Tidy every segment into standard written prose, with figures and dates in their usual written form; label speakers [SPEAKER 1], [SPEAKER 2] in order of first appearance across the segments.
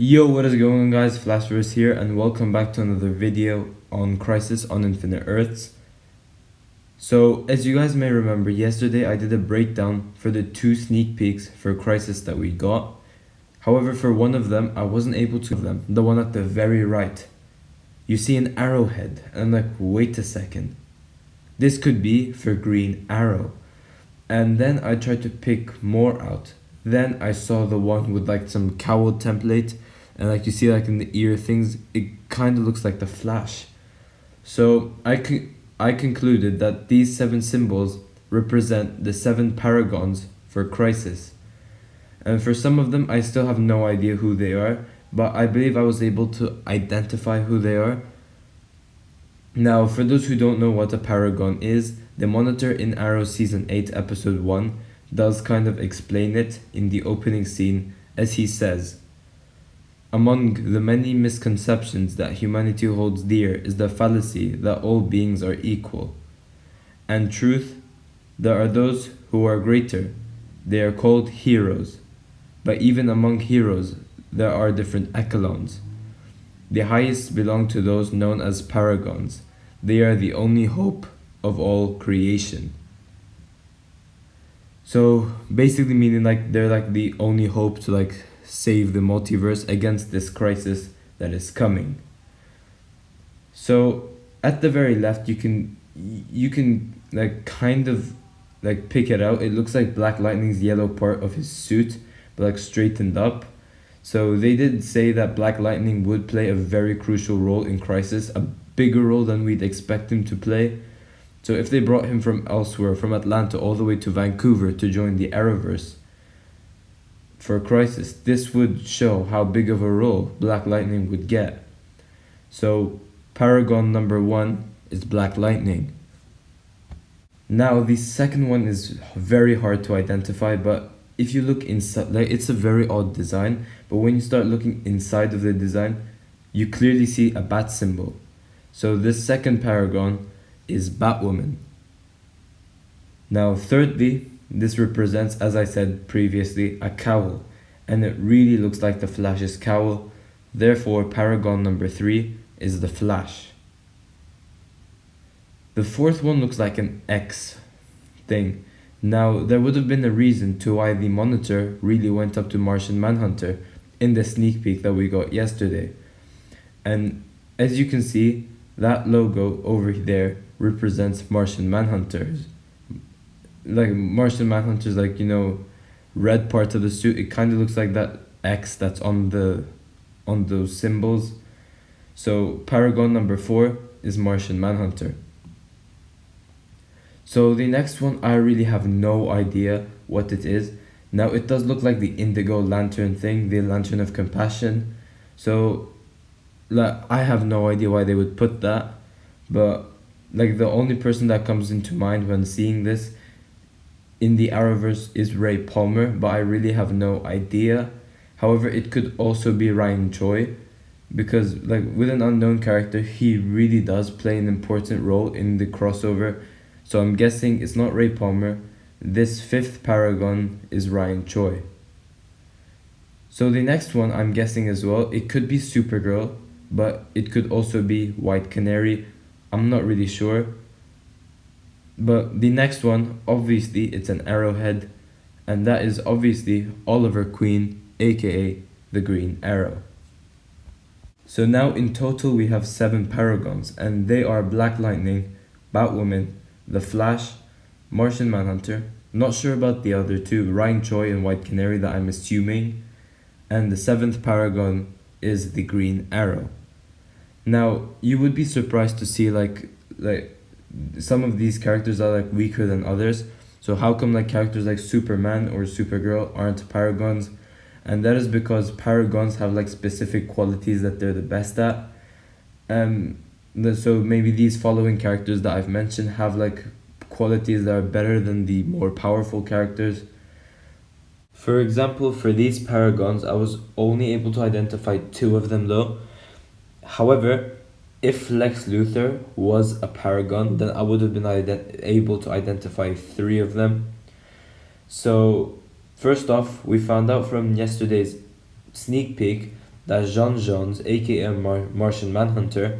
[SPEAKER 1] Yo, what is going on, guys? Flashverse here, and welcome back to another video on Crisis on Infinite Earths. So, as you guys may remember, yesterday I did a breakdown for the 2 sneak peeks for Crisis that we got. However, for one of them, I wasn't able to them. The one at the very right. You see an arrowhead, and I'm like, wait a second. This could be for Green Arrow. And then I tried to pick more out. Then I saw the one with like some cowl template, and like you see like in the ear things, it kind of looks like the Flash. So I concluded that these 7 symbols represent the 7 Paragons for Crisis. And for some of them I still have no idea who they are, but I believe I was able to identify who they are. Now, for those who don't know what a Paragon is, the Monitor in Arrow Season 8 Episode 1 does kind of explain it in the opening scene, as he says, "Among the many misconceptions that humanity holds dear is the fallacy that all beings are equal. And truth, there are those who are greater. They are called heroes. But even among heroes, there are different echelons. The highest belong to those known as Paragons. They are the only hope of all creation." So basically meaning like they're like the only hope to like save the multiverse against this crisis that is coming. So at the very left you can like kind of like pick it out. It looks like Black Lightning's yellow part of his suit, but like straightened up. So they did say that Black Lightning would play a very crucial role in Crisis, a bigger role than we'd expect him to play. So if they brought him from elsewhere, from Atlanta all the way to Vancouver to join the Arrowverse for Crisis, this would show how big of a role Black Lightning would get. So Paragon number 1 is Black Lightning. Now the second one is very hard to identify, but if you look inside, like it's a very odd design, but when you start looking inside of the design, you clearly see a bat symbol. So this second Paragon is Batwoman. Now thirdly, this represents, as I said previously, a cowl, and it really looks like the Flash's cowl. Therefore, Paragon number 3 is the Flash. The fourth one looks like an X thing. Now, there would have been a reason to why the Monitor really went up to Martian Manhunter in the sneak peek that we got yesterday. And as you can see, that logo over there represents Martian Manhunters. Like Martian Manhunter's like, you know, red part of the suit, it kind of looks like that X that's on those symbols. So Paragon number 4 is Martian Manhunter. So the next one, I really have no idea what it is. Now it does look like the indigo lantern thing, the lantern of compassion. So like I have no idea why they would put that, but like the only person that comes into mind when seeing this in the Arrowverse is Ray Palmer, but I really have no idea. However, it could also be Ryan Choi, because like with an unknown character, he really does play an important role in the crossover. So I'm guessing it's not Ray Palmer. This 5th Paragon is Ryan Choi. So the next one I'm guessing as well, it could be Supergirl, but it could also be White Canary. I'm not really sure. But the next one, obviously it's an arrowhead, and that is obviously Oliver Queen, aka the Green Arrow. So now in total we have 7 Paragons, and they are Black Lightning, Batwoman, the Flash, Martian Manhunter, not sure about the other 2, Ryan Choi and White Canary that I'm assuming, and the 7th Paragon is the Green Arrow. Now, you would be surprised to see like some of these characters are like weaker than others. So how come like characters like Superman or Supergirl aren't Paragons? And that is because Paragons have like specific qualities that they're the best at. So maybe these following characters that I've mentioned have like qualities that are better than the more powerful characters. For example, for these Paragons, I was only able to identify 2 of them though. However, if Lex Luthor was a Paragon, then I would have been able to identify 3 of them. So first off, we found out from yesterday's sneak peek that John Jones, aka Martian Manhunter,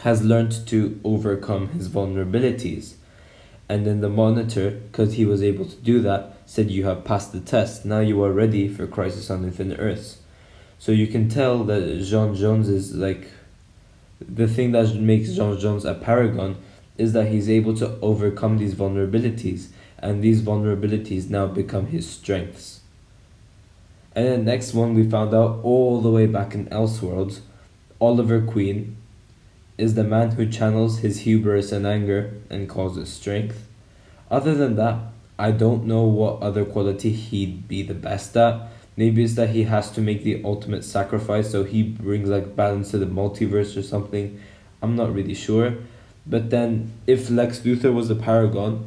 [SPEAKER 1] has learned to overcome his vulnerabilities. And then the monitor, because he was able to do that, said you have passed the test. Now you are ready for Crisis on Infinite Earths. So you can tell that John Jones is like, the thing that makes John Jones a paragon is that he's able to overcome these vulnerabilities, and these vulnerabilities now become his strengths. And then next one, we found out all the way back in Elseworlds, Oliver Queen is the man who channels his hubris and anger and calls it strength. Other than that, I don't know what other quality he'd be the best at. Maybe it's that he has to make the ultimate sacrifice, so he brings like balance to the multiverse or something. I'm not really sure. But then, if Lex Luthor was a paragon,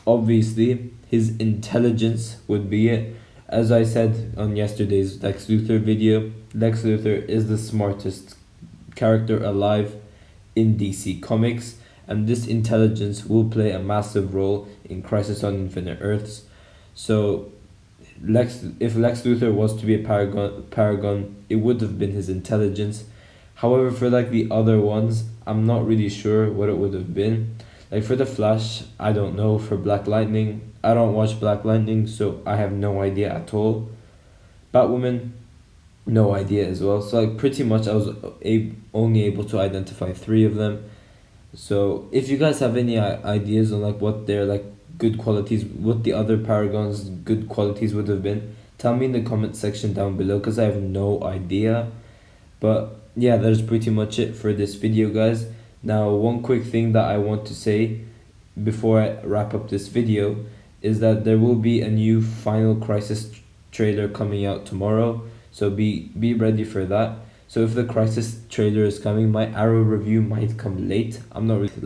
[SPEAKER 1] obviously his intelligence would be it. As I said on yesterday's Lex Luthor video, Lex Luthor is the smartest character alive in DC Comics, and this intelligence will play a massive role in Crisis on Infinite Earths. So if Lex Luthor was to be a paragon, it would have been his intelligence. However, for like the other ones, I'm not really sure what it would have been. Like for the Flash, I don't know. For Black Lightning, I don't watch Black Lightning, so I have no idea at all. Batwoman, no idea as well. So like pretty much I was only able to identify 3 of them. So if you guys have any ideas on like what their like good qualities, what the other Paragons good qualities would have been, tell me in the comment section down below, because I have no idea. But yeah, that's pretty much it for this video, guys. Now one quick thing that I want to say before I wrap up this video is that there will be a new Final Crisis trailer coming out tomorrow, so be ready for that. So if the Crisis trailer is coming, my Arrow review might come late. I'm not really